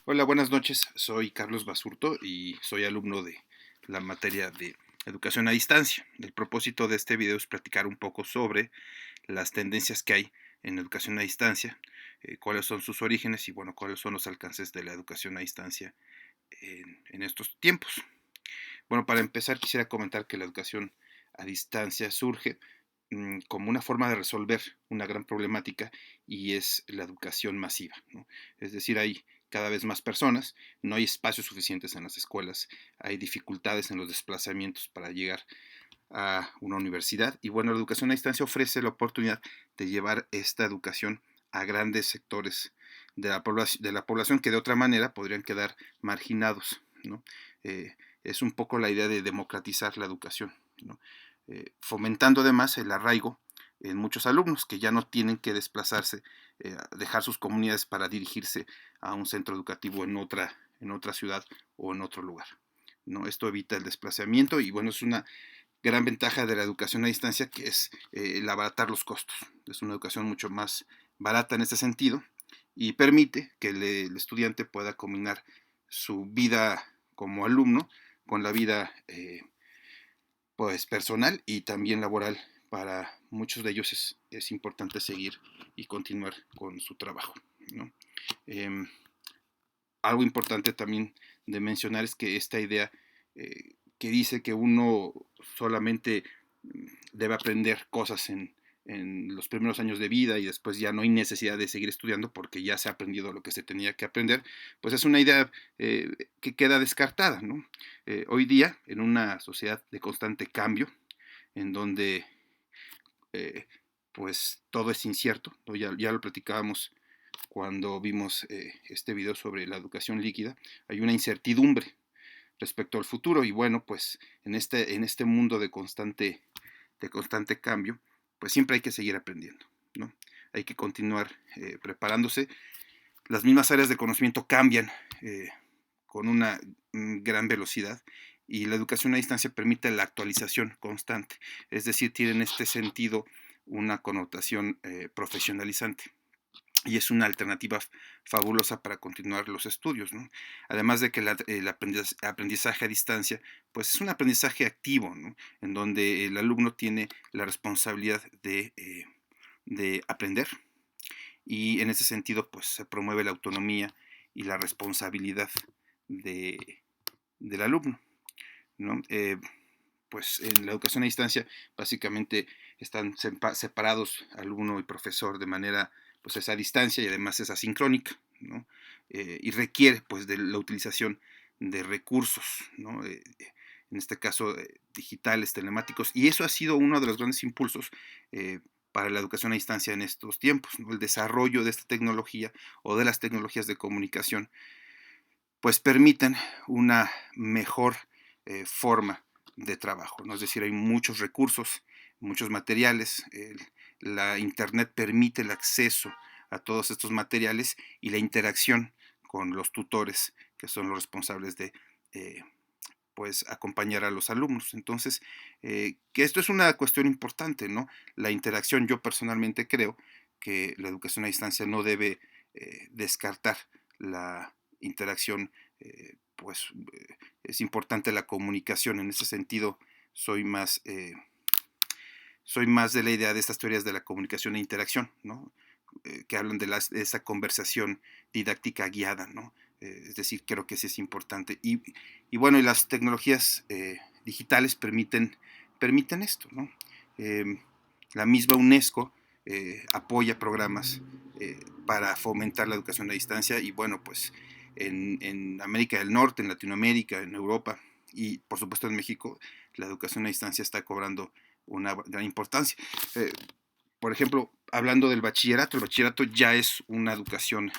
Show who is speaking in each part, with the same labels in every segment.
Speaker 1: Hola, buenas noches. Soy Carlos Basurto y soy alumno de la materia de educación a distancia. El propósito de este video es platicar un poco sobre las tendencias que hay en educación a distancia, cuáles son sus orígenes y bueno, cuáles son los alcances de la educación a distancia en estos tiempos. Bueno, para empezar quisiera comentar que la educación a distancia surge como una forma de resolver una gran problemática y es la educación masiva, ¿no? Es decir, hay cada vez más personas, no hay espacios suficientes en las escuelas, hay dificultades en los desplazamientos para llegar a una universidad y bueno, la educación a distancia ofrece la oportunidad de llevar esta educación a grandes sectores de la población que de otra manera podrían quedar marginados, ¿no? Es un poco la idea de democratizar la educación, ¿no? Fomentando además el arraigo en muchos alumnos que ya no tienen que desplazarse, dejar sus comunidades para dirigirse a un centro educativo en otra ciudad o en otro lugar, ¿no? Esto evita el desplazamiento y bueno, es una gran ventaja de la educación a distancia que es el abaratar los costos. Es una educación mucho más barata en este sentido y permite que el estudiante pueda combinar su vida como alumno con la vida pues personal y también laboral. Para muchos de ellos es importante seguir y continuar con su trabajo, ¿no? Eh, Algo importante también de mencionar es que esta idea que dice que uno solamente debe aprender cosas en los primeros años de vida y después ya no hay necesidad de seguir estudiando porque ya se ha aprendido lo que se tenía que aprender, pues es una idea que queda descartada, ¿no? Hoy día, en una sociedad de constante cambio, en donde eh, pues todo es incierto, ¿no? Ya lo platicábamos cuando vimos este video sobre la educación líquida, hay una incertidumbre respecto al futuro y bueno, pues en este mundo de constante cambio, pues siempre hay que seguir aprendiendo, ¿no? Hay que continuar preparándose. Las mismas áreas de conocimiento cambian con una gran velocidad y la educación a distancia permite la actualización constante, es decir, tiene en este sentido una connotación profesionalizante y es una alternativa fabulosa para continuar los estudios, ¿no? Además de que el aprendizaje a distancia, pues es un aprendizaje activo, ¿no? En donde el alumno tiene la responsabilidad de aprender y en ese sentido, pues se promueve la autonomía y la responsabilidad de, del alumno, ¿no? Pues en la educación a distancia básicamente están separados alumno y profesor de manera pues esa distancia y además es asincrónica, ¿no? Y requiere pues de la utilización de recursos, ¿no? En este caso digitales, telemáticos, y eso ha sido uno de los grandes impulsos para la educación a distancia en estos tiempos, ¿no? El desarrollo de esta tecnología o de las tecnologías de comunicación pues permiten una mejor forma de trabajo, ¿no? Es decir, hay muchos recursos, muchos materiales, la Internet permite el acceso a todos estos materiales y la interacción con los tutores, que son los responsables de eh, pues acompañar a los alumnos. Entonces, que esto es una cuestión importante, ¿no? La interacción, yo personalmente creo que la educación a distancia no debe descartar la interacción, pues es importante la comunicación. En ese sentido, soy más, soy más de la idea de estas teorías de la comunicación e interacción, ¿no? Que hablan de esa conversación didáctica guiada, ¿no? Es decir, creo que sí es importante. Y bueno, y las tecnologías digitales permiten esto, ¿no? Eh, la misma UNESCO apoya programas para fomentar la educación a distancia y bueno, pues en América del Norte, en Latinoamérica, en Europa y por supuesto en México, la educación a distancia está cobrando una gran importancia. Eh, por ejemplo, hablando del bachillerato, el bachillerato ya es una educación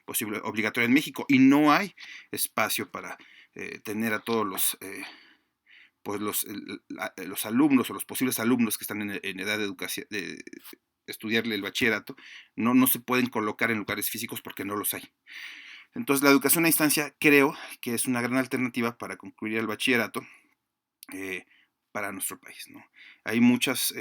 Speaker 1: posible, obligatoria en México y no hay espacio para tener a todos pues los alumnos o los posibles alumnos que están en edad de educación, de estudiarle el bachillerato, no se pueden colocar en lugares físicos porque no los hay. Entonces la educación a distancia creo que es una gran alternativa para concluir el bachillerato eh, para nuestro país, ¿no? Hay muchas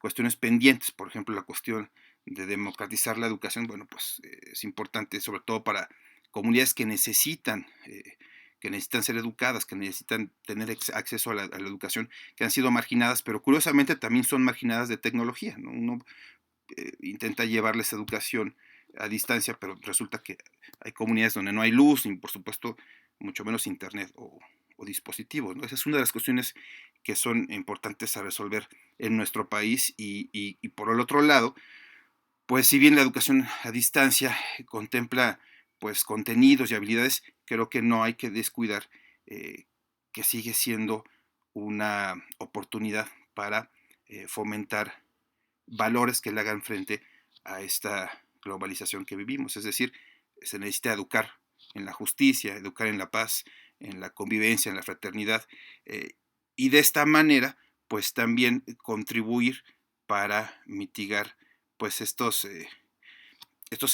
Speaker 1: cuestiones pendientes, por ejemplo, la cuestión democratizar la educación, bueno, pues es importante sobre todo para comunidades que necesitan ser educadas, que necesitan tener acceso a la educación, que han sido marginadas, pero curiosamente también son marginadas de tecnología, ¿no? Uno intenta llevarles educación a distancia, pero resulta que hay comunidades donde no hay luz, ni por supuesto mucho menos internet o dispositivos, ¿no? Esa es una de las cuestiones que son importantes a resolver en nuestro país y por el otro lado, pues si bien la educación a distancia contempla pues contenidos y habilidades, creo que no hay que descuidar eh, que sigue siendo una oportunidad para fomentar valores que le hagan frente a esta globalización que vivimos. Es decir, se necesita educar en la justicia, educar en la paz, en la convivencia, en la fraternidad, eh, y de esta manera, pues también contribuir para mitigar pues estos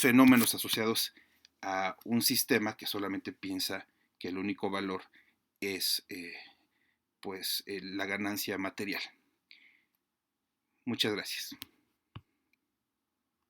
Speaker 1: fenómenos asociados a un sistema que solamente piensa que el único valor es pues la ganancia material. Muchas gracias.